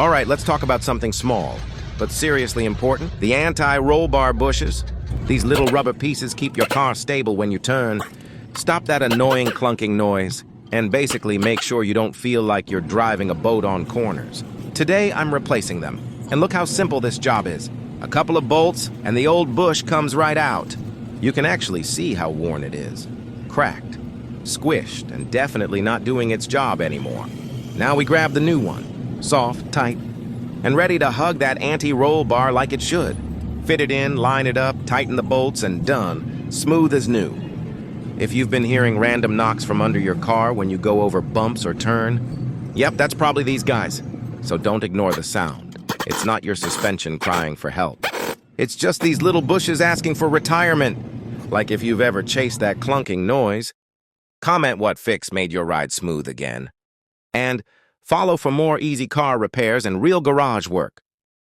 All right, let's talk about something small, but seriously important. The anti-roll bar bushes. These little rubber pieces keep your car stable when you turn. Stop that annoying clunking noise, and basically make sure you don't feel like you're driving a boat on corners. Today, I'm replacing them. And look how simple this job is. A couple of bolts, and the old bush comes right out. You can actually see how worn it is. Cracked, squished, and definitely not doing its job anymore. Now we grab the new one, soft, tight, and ready to hug that anti-roll bar like it should. Fit it in, line it up, tighten the bolts, and done, smooth as new. If you've been hearing random knocks from under your car when you go over bumps or turn, yep, that's probably these guys. So don't ignore the sound. It's not your suspension crying for help. It's just these little bushes asking for retirement. Like if you've ever chased that clunking noise. Comment what fix made your ride smooth again. And follow for more easy car repairs and real garage work.